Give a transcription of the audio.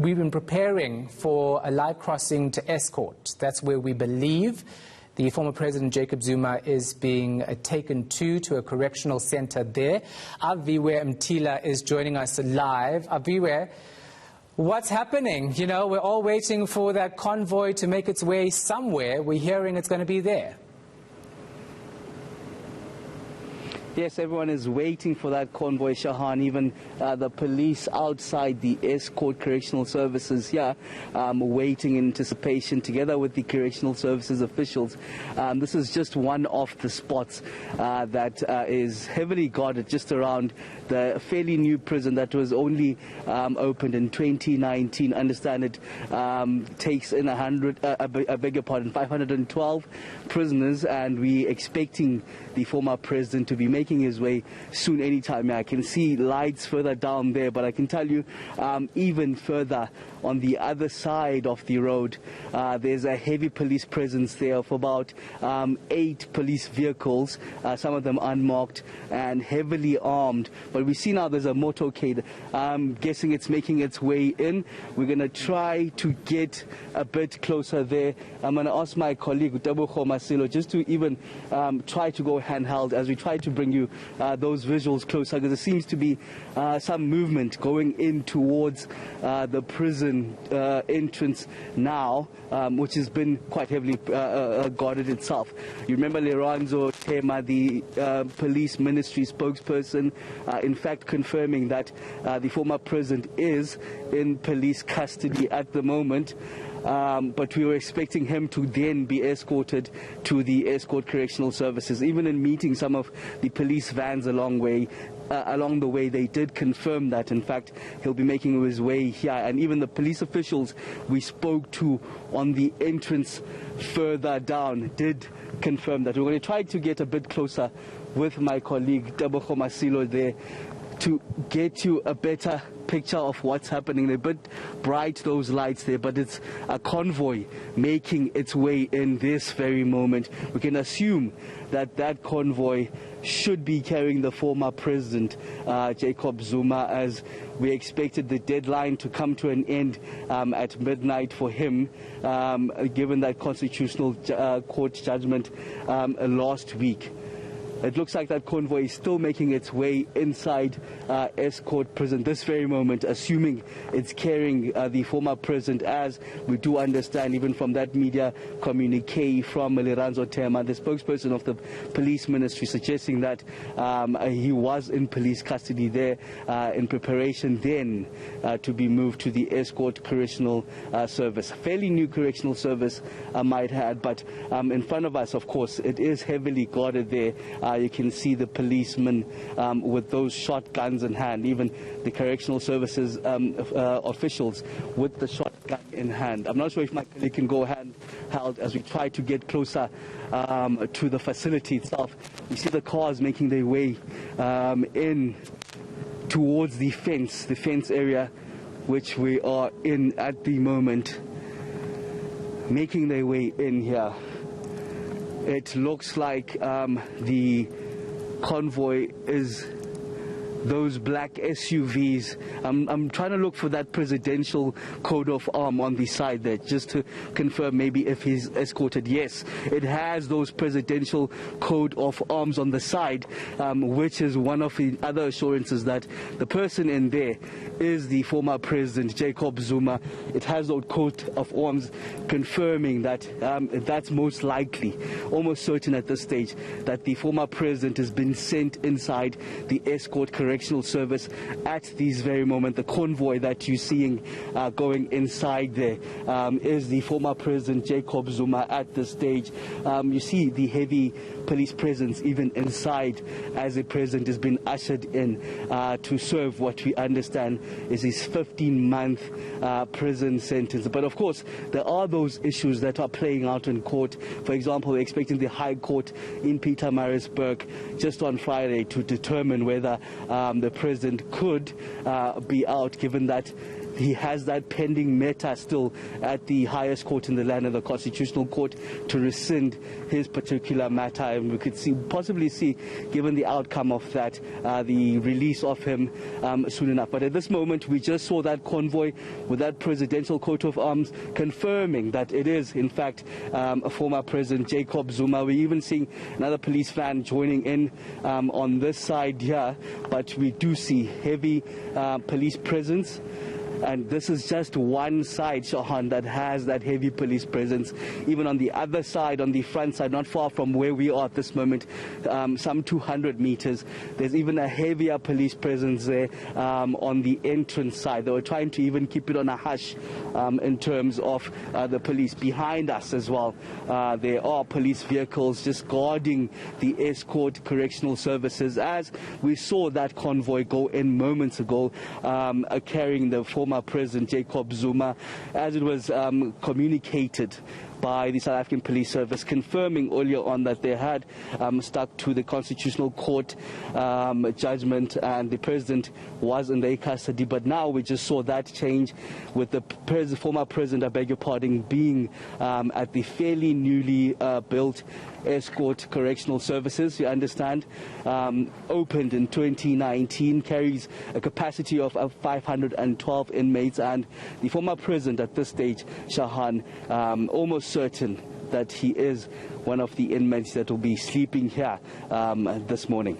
we've been preparing for a live crossing to Estcourt. That's where we believe the former President Jacob Zuma is being taken to a correctional center there. Aviwe Mtila is joining us live. Aviwe, what's happening? You know, we're all waiting for that convoy to make its way somewhere. We're hearing it's going to be there. Yes, everyone is waiting for that convoy, Shahan. Even the police outside the Estcourt Correctional Services here, waiting in anticipation together with the Correctional Services officials. This is just one of the spots that is heavily guarded just around the fairly new prison that was only opened in 2019. Understand it takes in 512 prisoners, and we're expecting the former president to be making his way soon anytime. I can see lights further down there, but I can tell you even further on the other side of the road, there's a heavy police presence there of about 8 police vehicles, some of them unmarked and heavily armed. But we see now there's a motorcade. I'm guessing it's making its way in. We're going to try to get a bit closer there. I'm going to ask my colleague Utabuko Masilo just to even try to go handheld as we try to bring you those visuals closer, because there seems to be some movement going in towards the prison entrance now, which has been quite heavily guarded itself. You remember Leranzo Tema, the police ministry spokesperson, in fact confirming that the former president is in police custody at the moment. But we were expecting him to then be escorted to the Estcourt Correctional Services. Even in meeting some of the police vans along the way, they did confirm that, in fact, he'll be making his way here. And even the police officials we spoke to on the entrance further down did confirm that. We're going to try to get a bit closer with my colleague Taboko Masilo there to get you a better picture of what's happening. They're a bit bright, those lights there, but it's a convoy making its way in this very moment. We can assume that that convoy should be carrying the former president, Jacob Zuma, as we expected the deadline to come to an end at midnight for him, given that constitutional court judgment last week. It looks like that convoy is still making its way inside Estcourt prison this very moment, assuming it's carrying the former president, as we do understand even from that media communique from Leranzo Tema, the spokesperson of the police ministry, suggesting that he was in police custody there in preparation then to be moved to the Estcourt Correctional Service. Fairly new correctional service, I might add, but in front of us, of course, it is heavily guarded there. You can see the policemen with those shotguns in hand, even the correctional services officials with the shotgun in hand. I'm not sure if my colleague can go handheld as we try to get closer to the facility itself. You see the cars making their way in towards the fence area, which we are in at the moment, making their way in here. It looks like the convoy is those black SUVs. I'm trying to look for that presidential coat of arms on the side there, just to confirm maybe if he's escorted. Yes, it has those presidential coat of arms on the side, which is one of the other assurances that the person in there is the former president, Jacob Zuma. It has those coat of arms confirming that that's most likely, almost certain at this stage, that the former president has been sent inside the Estcourt Correctional Service at this very moment. The convoy that you're seeing going inside there is the former president Jacob Zuma at this stage. You see the heavy police presence even inside as the president has been ushered in to serve what we understand is his 15-month prison sentence. But of course, there are those issues that are playing out in court. For example, we're expecting the High Court in Pietermaritzburg just on Friday to determine whether the president could be out, given that he has that pending matter still at the highest court in the land, of the Constitutional Court, to rescind his particular matter. And we could possibly see, given the outcome of that, the release of him soon enough. But at this moment, we just saw that convoy with that presidential coat of arms confirming that it is, in fact, former President Jacob Zuma. We're even seeing another police van joining in on this side here, but we do see heavy police presence. And this is just one side, Shahan, that has that heavy police presence. Even on the other side, on the front side, not far from where we are at this moment, some 200 meters, there's even a heavier police presence there on the entrance side. They were trying to even keep it on a hush in terms of the police. Behind us as well, there are police vehicles just guarding the Estcourt Correctional Services, as we saw that convoy go in moments ago, carrying the former President Jacob Zuma, as it was communicated by the South African Police Service, confirming earlier on that they had stuck to the Constitutional Court judgment and the President was in their custody. But now we just saw that change with the former President, I beg your pardon, being at the fairly newly built Estcourt Correctional Services, you understand, opened in 2019, carries a capacity of 512 inmates, and the former President at this stage, Shahan, almost certain that he is one of the inmates that will be sleeping here this morning.